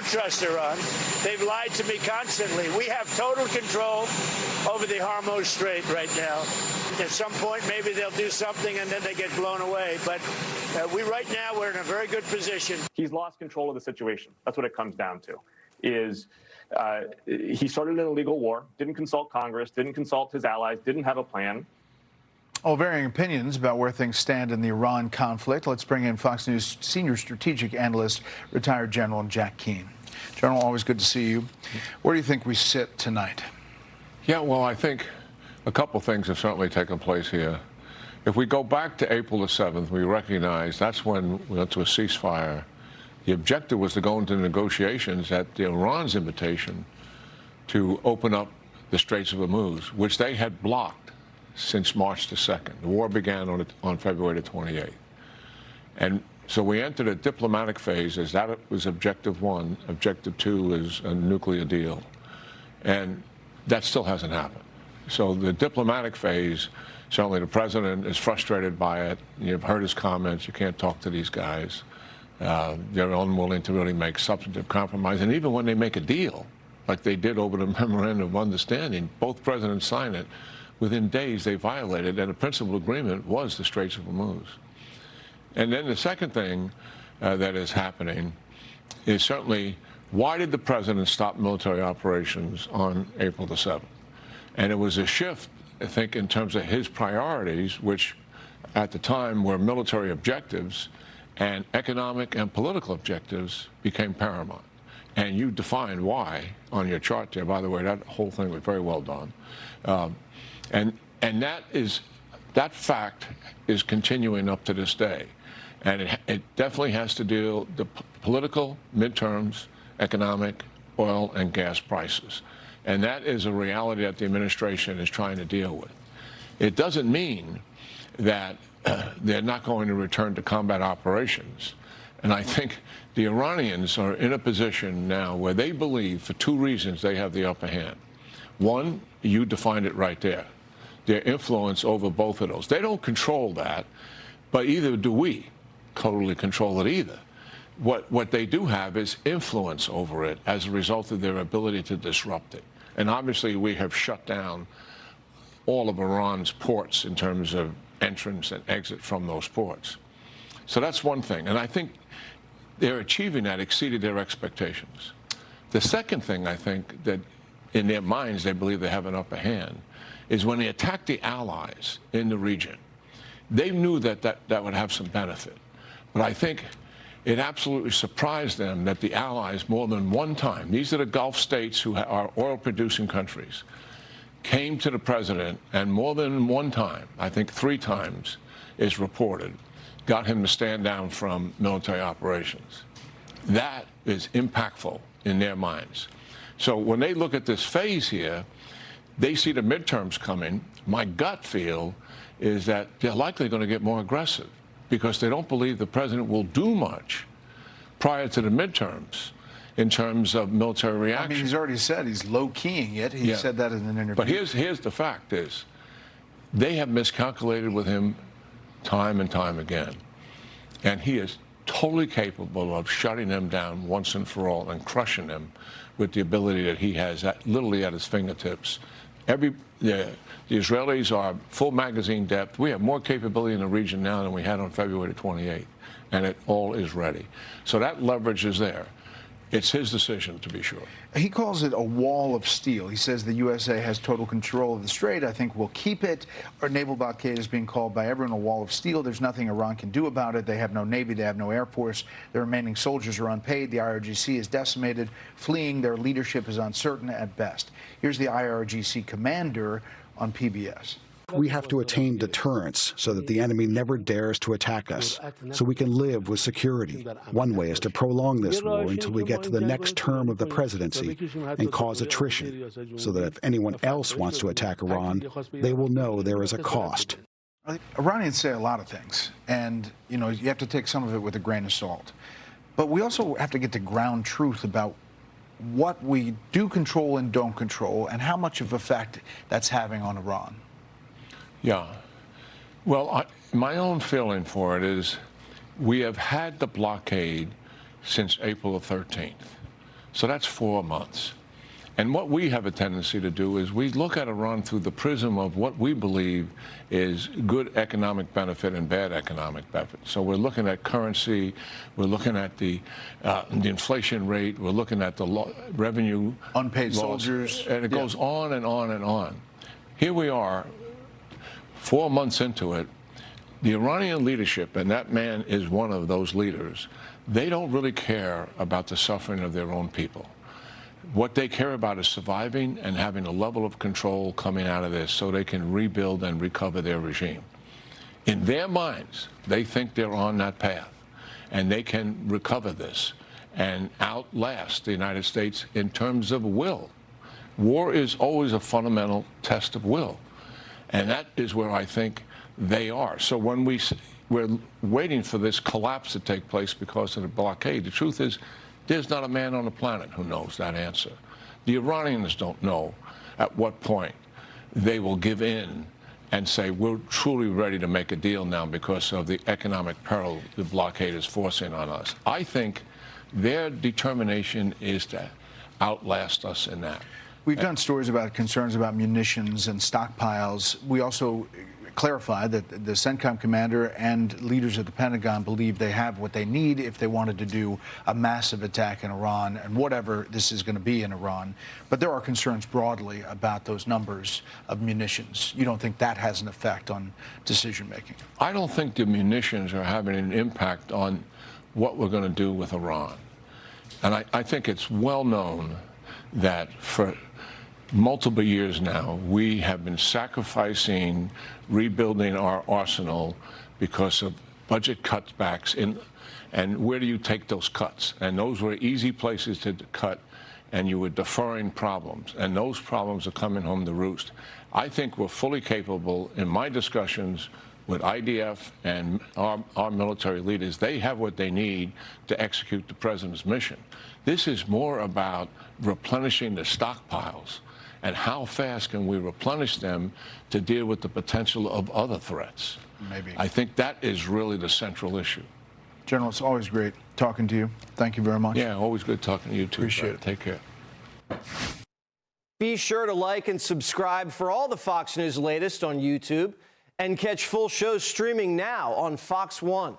trust Iran. They've lied to me constantly. We have total control over the Hormuz Strait right now. At some point, maybe they'll do something and then they get blown away. But right now, we're in a very good position. He's lost control of the situation. That's what it comes down to. He started an illegal war, didn't consult Congress, didn't consult his allies, didn't have a plan. All varying opinions about where things stand in the Iran conflict. Let's bring in Fox News senior strategic analyst, retired General Jack Keane. General, always good to see you. Where do you think we sit tonight? Yeah, well, I think a couple things have certainly taken place here. If we go back to April the 7th, we recognize that's when we went to a ceasefire. The objective was to go into negotiations at Iran's invitation to open up the Straits of Hormuz, which they had blocked since March the 2nd. The war began on February the 28th. And so we entered a diplomatic phase as that was objective one. Objective two is a nuclear deal. And that still hasn't happened. So the diplomatic phase, certainly the president is frustrated by it. You've heard his comments. You can't talk to these guys. They're unwilling to really make substantive compromise. And even when they make a deal, like they did over the Memorandum of Understanding, both presidents signed it. Within days, they violated, and the principal agreement was the Straits of Hormuz. And then the second thing that is happening is certainly, why did the president stop military operations on April the 7th? And it was a shift, I think, in terms of his priorities, which at the time were military objectives, and economic and political objectives became paramount. And you defined why on your chart there. By the way, that whole thing was very well done. And that fact is continuing up to this day. And it definitely has to deal with the political, midterms, economic, oil and gas prices. And that is a reality that the administration is trying to deal with. It doesn't mean that they're not going to return to combat operations. And I think the Iranians are in a position now where they believe, for two reasons, they have the upper hand. One, you defined it right there, their influence over both of those. They don't control that, but either do we totally control it either. What they do have is influence over it as a result of their ability to disrupt it. And obviously we have shut down all of Iran's ports in terms of entrance and exit from those ports. So that's one thing. And I think they're achieving that, exceeded their expectations. The second thing I think that in their minds they believe they have an upper hand is when they attack the allies in the region. They knew that would have some benefit. But I think it absolutely surprised them that the allies more than one time, these are the Gulf states who are oil-producing countries, came to the president and more than one time, I think 3 times is reported, got him to stand down from military operations. That is impactful in their minds. So when they look at this phase here, they see the midterms coming. My gut feel is that they're likely going to get more aggressive because they don't believe the president will do much prior to the midterms in terms of military reaction. I mean, he's already said he's low-keying it. He said that in an interview. But here's the fact is, they have miscalculated with him time and time again. And he is totally capable of shutting them down once and for all and crushing them with the ability that he has literally at his fingertips. The Israelis are full magazine depth. We have more capability in the region now than we had on February 28th, and it all is ready. So that leverage is there. It's his decision, to be sure. He calls it a wall of steel. He says the USA has total control of the strait. I think we'll keep it. Our naval blockade is being called by everyone a wall of steel. There's nothing Iran can do about it. They have no navy. They have no air force. The remaining soldiers are unpaid. The IRGC is decimated. Fleeing, their leadership is uncertain at best. Here's the IRGC commander on PBS. We have to attain deterrence so that the enemy never dares to attack us, so we can live with security. One way is to prolong this war until we get to the next term of the presidency and cause attrition, so that if anyone else wants to attack Iran, they will know there is a cost. Iranians say a lot of things, and you have to take some of it with a grain of salt. But we also have to get to ground truth about what we do control and don't control, and how much of effect that's having on Iran. Yeah. Well, my own feeling for it is we have had the blockade since April the 13th. So that's 4 months. And what we have a tendency to do is we look at Iran through the prism of what we believe is good economic benefit and bad economic benefit. So we're looking at currency, we're looking at the inflation rate, we're looking at the revenue, unpaid loss, soldiers, and it goes on and on and on. Here we are, 4 months into it. The Iranian leadership, and that man is one of those leaders, they don't really care about the suffering of their own people. What they care about is surviving and having a level of control coming out of this so they can rebuild and recover their regime. In their minds, they think they're on that path, and they can recover this and outlast the United States in terms of will. War is always a fundamental test of will, and that is where I think they are. So when we're waiting for this collapse to take place because of the blockade, the truth is there's not a man on the planet who knows that answer. The Iranians don't know at what point they will give in and say, we're truly ready to make a deal now because of the economic peril the blockade is forcing on us. I think their determination is to outlast us in that. We've done stories about concerns about munitions and stockpiles. We also clarified that the CENTCOM commander and leaders of the Pentagon believe they have what they need if they wanted to do a massive attack in Iran and whatever this is going to be in Iran. But there are concerns broadly about those numbers of munitions. You don't think that has an effect on decision making? I don't think the munitions are having an impact on what we're going to do with Iran. And I think it's well known that for multiple years now, we have been sacrificing rebuilding our arsenal because of budget cutbacks. And where do you take those cuts? And those were easy places to cut, and you were deferring problems. And those problems are coming home to roost. I think we're fully capable, in my discussions with IDF and our military leaders, they have what they need to execute the president's mission. This is more about replenishing the stockpiles and how fast can we replenish them to deal with the potential of other threats. Maybe. I think that is really the central issue. General, it's always great talking to you. Thank you very much. Yeah, always good talking to you too. Appreciate it. Take care. Be sure to like and subscribe for all the Fox News latest on YouTube, and catch full shows streaming now on Fox One.